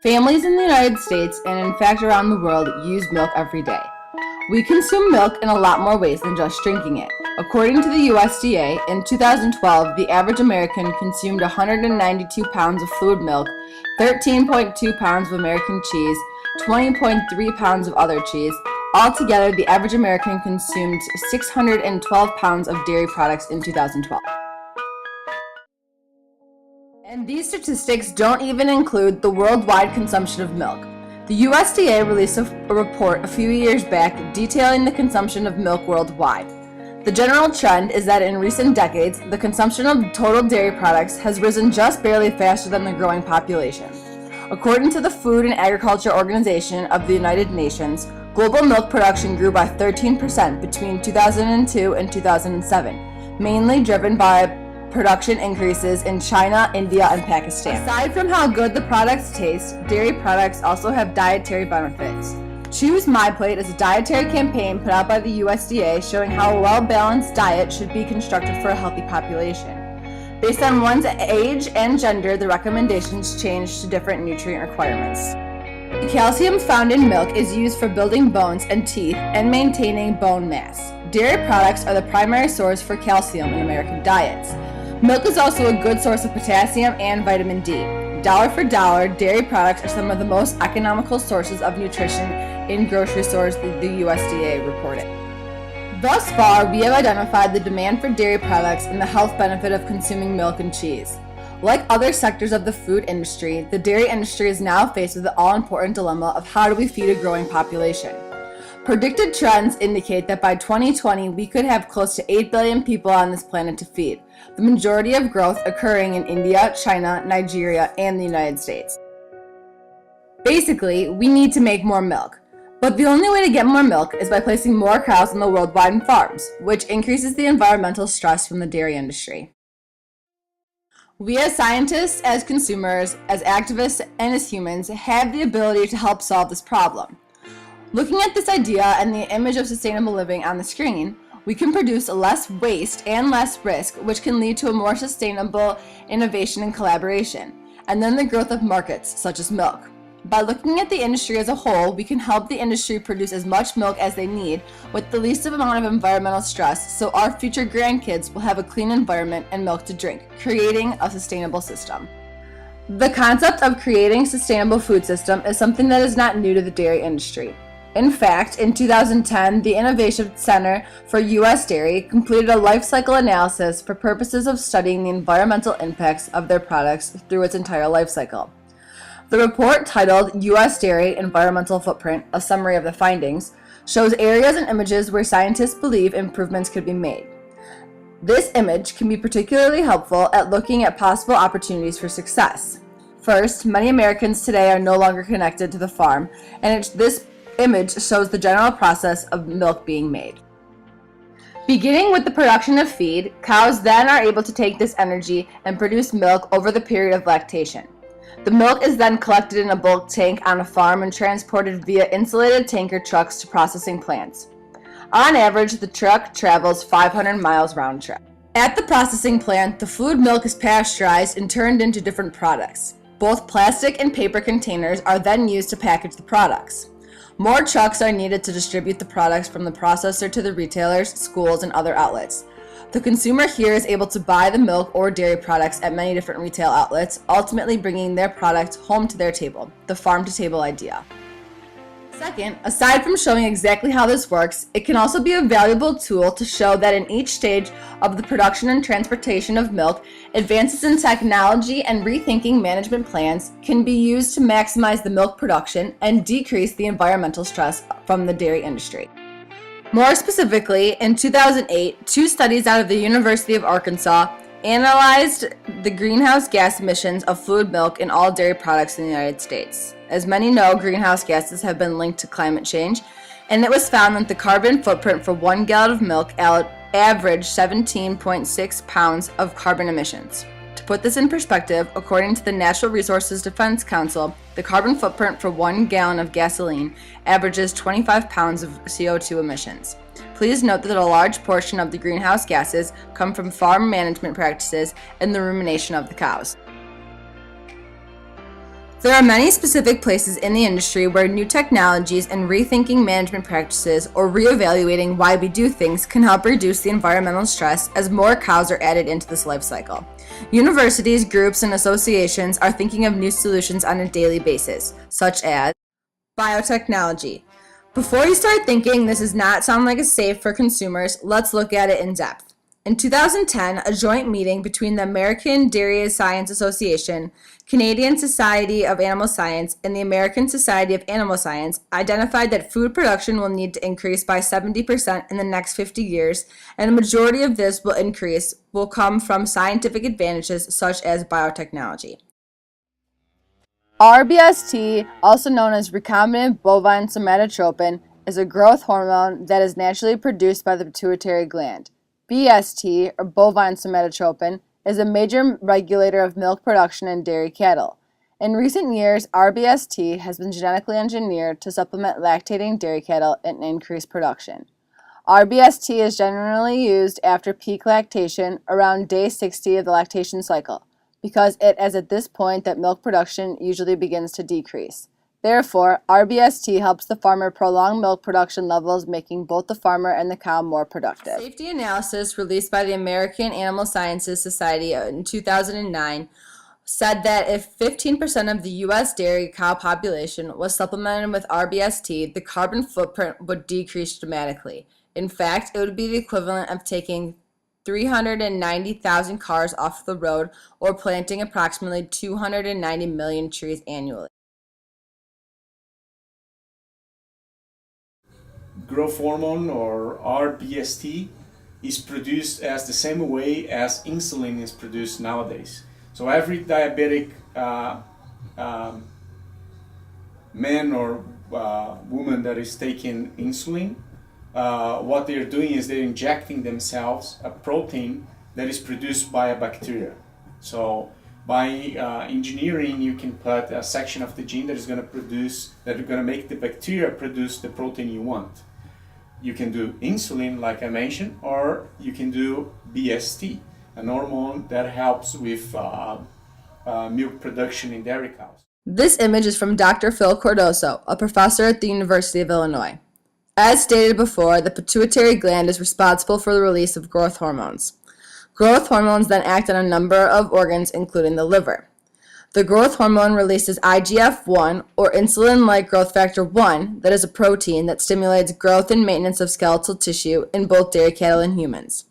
Families in the United States, and in fact around the world, use milk every day. We consume milk in a lot more ways than just drinking it. According to the USDA, in 2012, the average American consumed 192 pounds of fluid milk, 13.2 pounds of American cheese, 20.3 pounds of other cheese. Altogether, the average American consumed 612 pounds of dairy products in 2012. And these statistics don't even include the worldwide consumption of milk. The USDA released a report a few years back detailing the consumption of milk worldwide. The general trend is that in recent decades, the consumption of total dairy products has risen just barely faster than the growing population. According to the Food and Agriculture Organization of the United Nations, global milk production grew by 13% between 2002 and 2007, mainly driven by production increases in China, India, and Pakistan. Aside from how good the products taste, dairy products also have dietary benefits. Choose My Plate is a dietary campaign put out by the USDA showing how a well-balanced diet should be constructed for a healthy population. Based on one's age and gender, the recommendations change to different nutrient requirements. The calcium found in milk is used for building bones and teeth and maintaining bone mass. Dairy products are the primary source for calcium in American diets. Milk is also a good source of potassium and vitamin D. Dollar for dollar, dairy products are some of the most economical sources of nutrition in grocery stores, the USDA reported. Thus far, we have identified the demand for dairy products and the health benefit of consuming milk and cheese. Like other sectors of the food industry, the dairy industry is now faced with the all-important dilemma of how do we feed a growing population. Predicted trends indicate that by 2020, we could have close to 8 billion people on this planet to feed, the majority of growth occurring in India, China, Nigeria, and the United States. Basically, we need to make more milk. But the only way to get more milk is by placing more cows on the worldwide farms, which increases the environmental stress from the dairy industry. We as scientists, as consumers, as activists, and as humans have the ability to help solve this problem. Looking at this idea and the image of sustainable living on the screen, we can produce less waste and less risk, which can lead to a more sustainable innovation and collaboration, and then the growth of markets, such as milk. By looking at the industry as a whole, we can help the industry produce as much milk as they need with the least amount of environmental stress, so our future grandkids will have a clean environment and milk to drink, creating a sustainable system. The concept of creating a sustainable food system is something that is not new to the dairy industry. In fact, in 2010, the Innovation Center for U.S. Dairy completed a life cycle analysis for purposes of studying the environmental impacts of their products through its entire life cycle. The report, titled U.S. Dairy Environmental Footprint, a summary of the findings, shows areas and images where scientists believe improvements could be made. This image can be particularly helpful at looking at possible opportunities for success. First, many Americans today are no longer connected to the farm, and this image shows the general process of milk being made. Beginning with the production of feed, cows then are able to take this energy and produce milk over the period of lactation. The milk is then collected in a bulk tank on a farm and transported via insulated tanker trucks to processing plants. On average, the truck travels 500 miles round trip. At the processing plant, the fluid milk is pasteurized and turned into different products. Both plastic and paper containers are then used to package the products. More trucks are needed to distribute the products from the processor to the retailers, schools, and other outlets. The consumer here is able to buy the milk or dairy products at many different retail outlets, ultimately bringing their product home to their table, the farm-to-table idea. Second, aside from showing exactly how this works, it can also be a valuable tool to show that in each stage of the production and transportation of milk, advances in technology and rethinking management plans can be used to maximize the milk production and decrease the environmental stress from the dairy industry. More specifically, in 2008, 2 studies out of the University of Arkansas analyzed the greenhouse gas emissions of fluid milk in all dairy products in the United States. As many know, greenhouse gases have been linked to climate change, and it was found that the carbon footprint for 1 gallon of milk averaged 17.6 pounds of carbon emissions. To put this in perspective, according to the Natural Resources Defense Council, the carbon footprint for 1 gallon of gasoline averages 25 pounds of CO2 emissions. Please note that a large portion of the greenhouse gases come from farm management practices and the rumination of the cows. There are many specific places in the industry where new technologies and rethinking management practices or reevaluating why we do things can help reduce the environmental stress as more cows are added into this life cycle. Universities, groups, and associations are thinking of new solutions on a daily basis, such as biotechnology. Before you start thinking this does not sound like it's safe for consumers, let's look at it in depth. In 2010, a joint meeting between the American Dairy Science Association, Canadian Society of Animal Science, and the American Society of Animal Science identified that food production will need to increase by 70% in the next 50 years, and a majority of this will come from scientific advantages such as biotechnology. RBST, also known as recombinant bovine somatotropin, is a growth hormone that is naturally produced by the pituitary gland. BST, or bovine somatotropin, is a major regulator of milk production in dairy cattle. In recent years, RBST has been genetically engineered to supplement lactating dairy cattle and increase production. RBST is generally used after peak lactation around day 60 of the lactation cycle, because it is at this point that milk production usually begins to decrease. Therefore, RBST helps the farmer prolong milk production levels, making both the farmer and the cow more productive. Safety analysis released by the American Animal Sciences Society in 2009 said that if 15% of the U.S. dairy cow population was supplemented with RBST, the carbon footprint would decrease dramatically. In fact, it would be the equivalent of taking 390,000 cars off the road or planting approximately 290 million trees annually. Growth hormone, or RBST, is produced as the same way as insulin is produced nowadays. So every diabetic man or woman that is taking insulin, what they're doing is they're injecting themselves a protein that is produced by a bacteria. So by engineering, you can put a section of the gene that is going to make the bacteria produce the protein you want. You can do insulin, like I mentioned, or you can do BST, an hormone that helps with milk production in dairy cows. This image is from Dr. Phil Cordoso, a professor at the University of Illinois. As stated before, the pituitary gland is responsible for the release of growth hormones. Growth hormones then act on a number of organs, including the liver. The growth hormone releases IGF-1, or insulin-like growth factor 1, that is a protein that stimulates growth and maintenance of skeletal tissue in both dairy cattle and humans.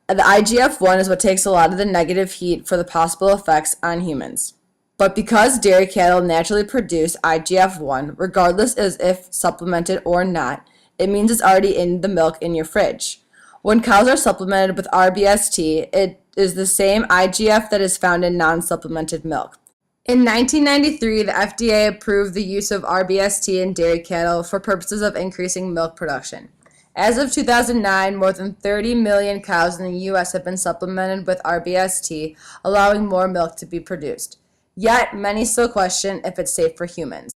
The IGF-1 is what takes a lot of the negative heat for the possible effects on humans. But because dairy cattle naturally produce IGF-1, regardless as if supplemented or not, it means it's already in the milk in your fridge. When cows are supplemented with RBST, it is the same IGF that is found in non-supplemented milk. In 1993, the FDA approved the use of RBST in dairy cattle for purposes of increasing milk production. As of 2009, more than 30 million cows in the U.S. have been supplemented with RBST, allowing more milk to be produced. Yet, many still question if it's safe for humans.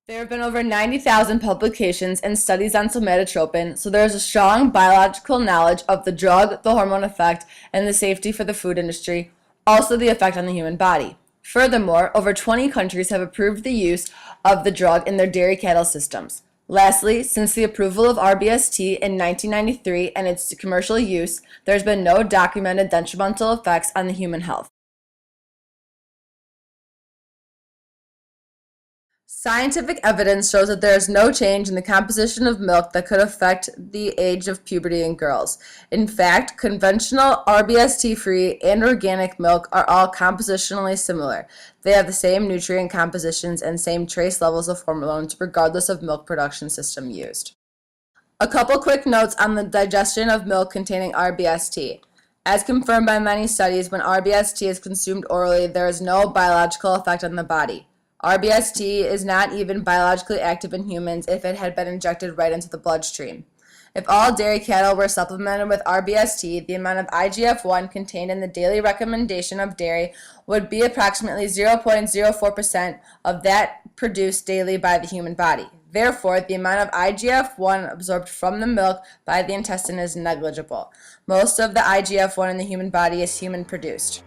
There have been over 90,000 publications and studies on somatotropin, so there is a strong biological knowledge of the drug, the hormone effect, and the safety for the food industry, also the effect on the human body. Furthermore, over 20 countries have approved the use of the drug in their dairy cattle systems. Lastly, since the approval of RBST in 1993 and its commercial use, there has been no documented detrimental effects on the human health. Scientific evidence shows that there is no change in the composition of milk that could affect the age of puberty in girls. In fact, conventional RBST-free and organic milk are all compositionally similar. They have the same nutrient compositions and same trace levels of hormones regardless of milk production system used. A couple quick notes on the digestion of milk containing RBST. As confirmed by many studies, when RBST is consumed orally, there is no biological effect on the body. RBST is not even biologically active in humans if it had been injected right into the bloodstream. If all dairy cattle were supplemented with RBST, the amount of IGF-1 contained in the daily recommendation of dairy would be approximately 0.04% of that produced daily by the human body. Therefore, the amount of IGF-1 absorbed from the milk by the intestine is negligible. Most of the IGF-1 in the human body is human-produced.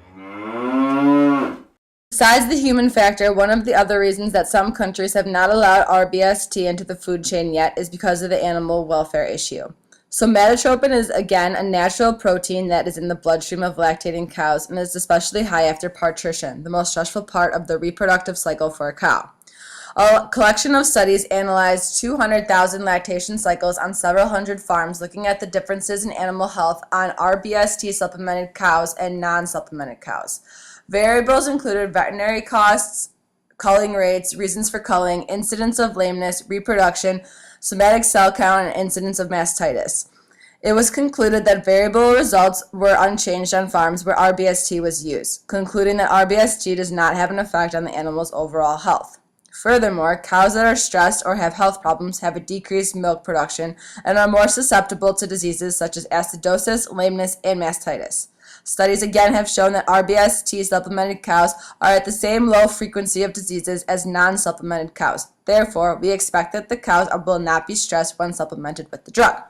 Besides the human factor, one of the other reasons that some countries have not allowed RBST into the food chain yet is because of the animal welfare issue. Somatotropin is again a natural protein that is in the bloodstream of lactating cows and is especially high after parturition, the most stressful part of the reproductive cycle for a cow. A collection of studies analyzed 200,000 lactation cycles on several hundred farms, looking at the differences in animal health on RBST supplemented cows and non-supplemented cows. Variables included veterinary costs, culling rates, reasons for culling, incidence of lameness, reproduction, somatic cell count, and incidence of mastitis. It was concluded that variable results were unchanged on farms where RBST was used, concluding that RBST does not have an effect on the animal's overall health. Furthermore, cows that are stressed or have health problems have a decreased milk production and are more susceptible to diseases such as acidosis, lameness, and mastitis. Studies again have shown that RBST supplemented cows are at the same low frequency of diseases as non-supplemented cows. Therefore, we expect that the cows will not be stressed when supplemented with the drug.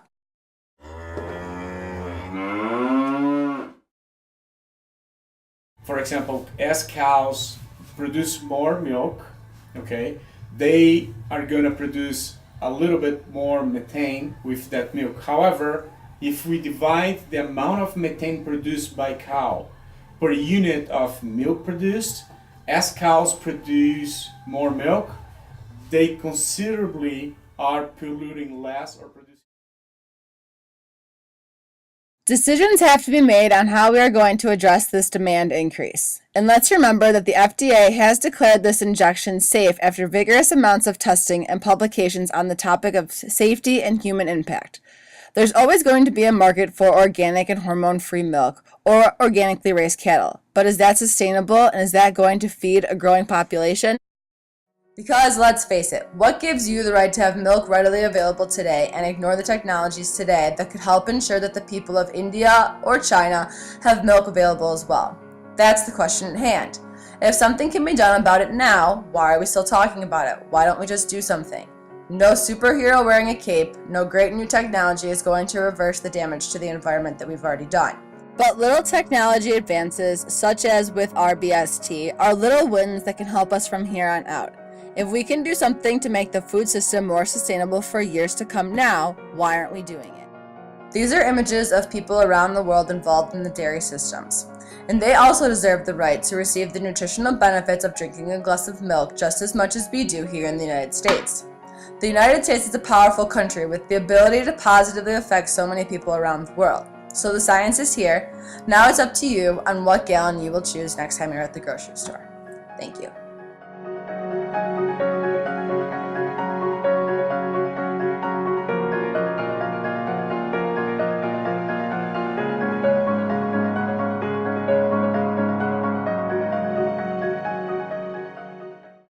For example, as cows produce more milk, okay, they are going to produce a little bit more methane with that milk. However, if we divide the amount of methane produced by cow per unit of milk produced, as cows produce more milk, they considerably are polluting less or producing. Decisions have to be made on how we are going to address this demand increase. And let's remember that the FDA has declared this injection safe after vigorous amounts of testing and publications on the topic of safety and human impact. There's always going to be a market for organic and hormone-free milk or organically raised cattle. But is that sustainable, and is that going to feed a growing population? Because let's face it, what gives you the right to have milk readily available today and ignore the technologies today that could help ensure that the people of India or China have milk available as well? That's the question at hand. If something can be done about it now, why are we still talking about it? Why don't we just do something? No superhero wearing a cape, no great new technology is going to reverse the damage to the environment that we've already done. But little technology advances, such as with RBST, are little wins that can help us from here on out. If we can do something to make the food system more sustainable for years to come now, why aren't we doing it? These are images of people around the world involved in the dairy systems. And they also deserve the right to receive the nutritional benefits of drinking a glass of milk just as much as we do here in the United States. The United States is a powerful country with the ability to positively affect so many people around the world. So the science is here. Now it's up to you on what gallon you will choose next time you're at the grocery store. Thank you.